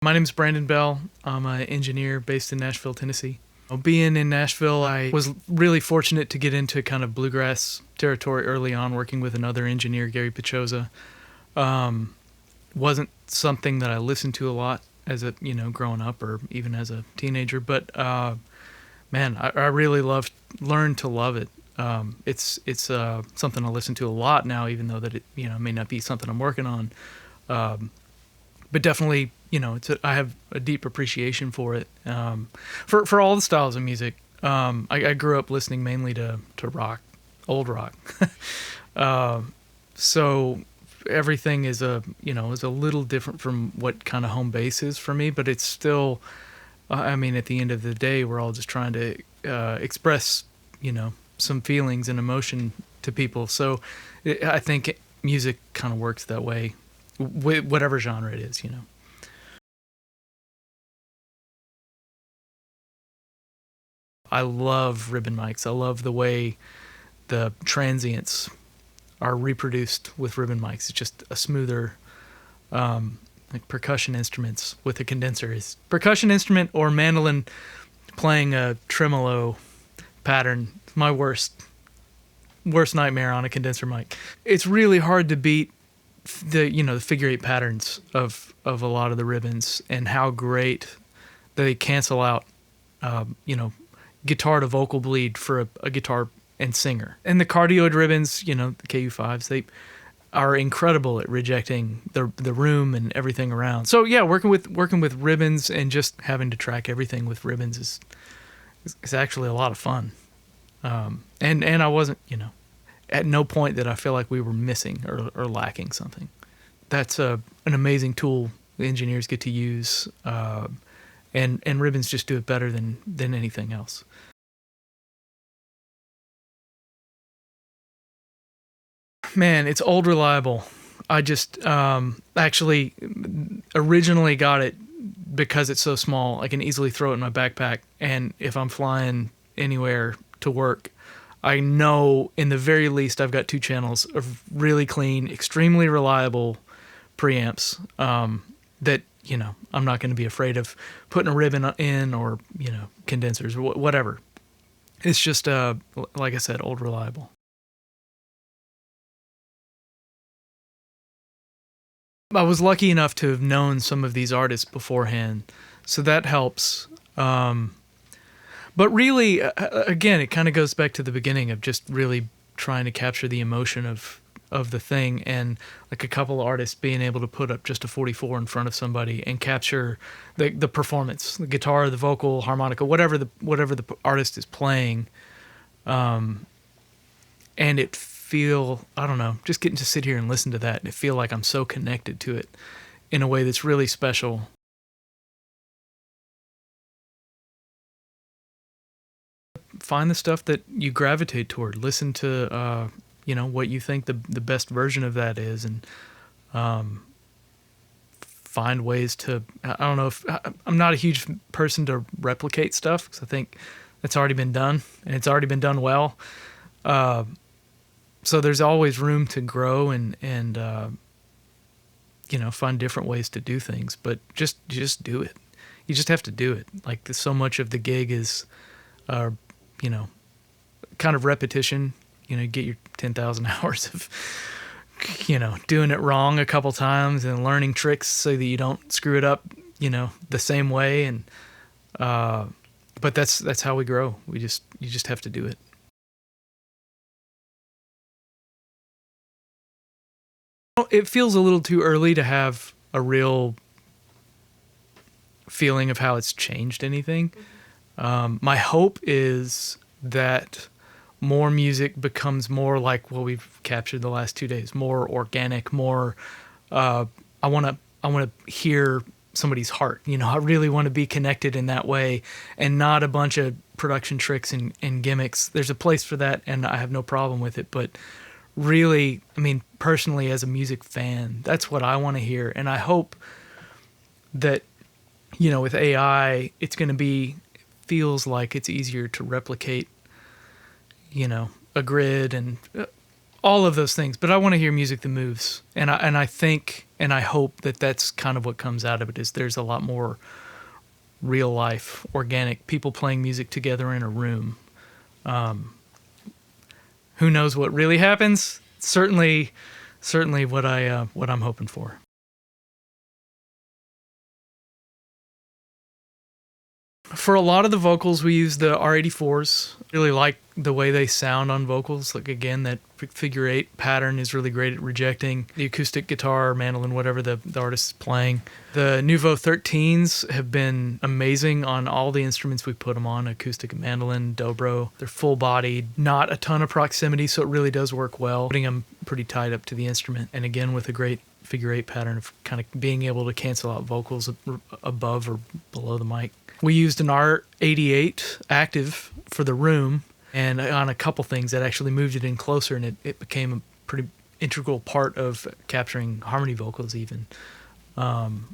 My name's Brandon Bell. I'm an engineer based in Nashville, Tennessee. Being in Nashville, I was really fortunate to get into kind of bluegrass territory early on, working with another engineer, Gary Pachoza. Wasn't something that I listened to a lot as a, growing up or even as a teenager, but man, I really learned to love it. It's something I listen to a lot now, even though that it may not be something I'm working on. But definitely, I have a deep appreciation for it. For all the styles of music. I grew up listening mainly to rock, old rock. So everything is a little different from what kind of home base is for me, but it's still, at the end of the day, we're all just trying to express, some feelings and emotion to people. So I think music kind of works that way, whatever genre it is, I love ribbon mics. I love the way the transients are reproduced with ribbon mics. It's just a smoother, like percussion instruments with a condenser. Is percussion instrument or mandolin playing a tremolo pattern my worst nightmare on a condenser mic. It's really hard to beat the figure eight patterns of a lot of the ribbons and how great they cancel out guitar to vocal bleed for a guitar and singer. And the cardioid ribbons, the KU5s, they are incredible at rejecting the room and everything around. So yeah, working with ribbons and just having to track everything with ribbons is actually a lot of fun. And I wasn't, at no point did I feel like we were missing or lacking something. That's an amazing tool the engineers get to use, and ribbons just do it better than anything else. Man, it's old reliable. I just actually originally got it because it's so small. I can easily throw it in my backpack, and if I'm flying anywhere to work, I know in the very least I've got 2 channels of really clean, extremely reliable preamps that I'm not going to be afraid of putting a ribbon in or condensers or whatever. It's just like I said, old reliable. I was lucky enough to have known some of these artists beforehand, so that helps. But really, again, it kind of goes back to the beginning of just really trying to capture the emotion of the thing, and like a couple of artists being able to put up just a 44 in front of somebody and capture the performance, the guitar, the vocal, harmonica, whatever the artist is playing, and it feel, I don't know, just getting to sit here and listen to that and it feel like I'm so connected to it in a way that's really special. Find the stuff that you gravitate toward. Listen to, what you think the best version of that is, and find ways to. I don't know if I'm not a huge person to replicate stuff because I think it's already been done and it's already been done well. So there's always room to grow and find different ways to do things, but just do it. You just have to do it. Like so much of the gig is, kind of repetition. Get your 10,000 hours of, doing it wrong a couple times and learning tricks so that you don't screw it up, the same way. And but that's how we grow. You just have to do it. It feels a little too early to have a real feeling of how it's changed anything. My hope is that more music becomes more like what we've captured the last 2 days, more organic, more. I want to hear somebody's heart. I really want to be connected in that way, and not a bunch of production tricks and gimmicks. There's a place for that, and I have no problem with it. But really, personally, as a music fan, that's what I want to hear, and I hope that with AI, it's going to be. Feels like it's easier to replicate, a grid and all of those things. But I want to hear music that moves, and I think and I hope that that's kind of what comes out of it. Is there's a lot more real life, organic people playing music together in a room. Who knows what really happens? Certainly what I'm hoping for. For a lot of the vocals, we use the R84s. Really like the way they sound on vocals. Like, again, that figure 8 pattern is really great at rejecting the acoustic guitar, mandolin, whatever the artist is playing. The Nouveau 13s have been amazing on all the instruments we put them on, acoustic and mandolin, dobro. They're full-bodied, not a ton of proximity, so it really does work well, putting them pretty tight up to the instrument. And again, with a great figure 8 pattern of kind of being able to cancel out vocals above or below the mic. We used an R88 active for the room, and on a couple things that actually moved it in closer, and it became a pretty integral part of capturing harmony vocals even, and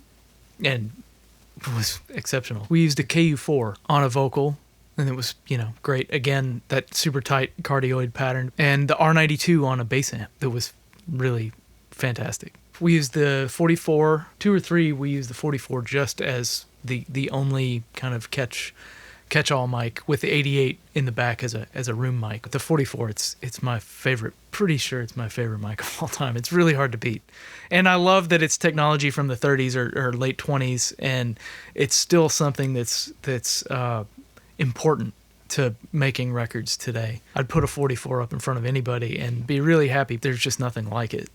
it was exceptional. We used a KU4 on a vocal, and it was, great. Again, that super tight cardioid pattern, and the R92 on a bass amp that was really fantastic. We used the 44, 2 or 3, we used the 44 just as the only kind of catch-all mic, with the 88 in the back as a room mic. With the 44, it's my favorite. Pretty sure it's my favorite mic of all time. It's really hard to beat, and I love that it's technology from the 30s or late 20s, and it's still something that's important to making records today. I'd put a 44 up in front of anybody and be really happy. There's just nothing like it.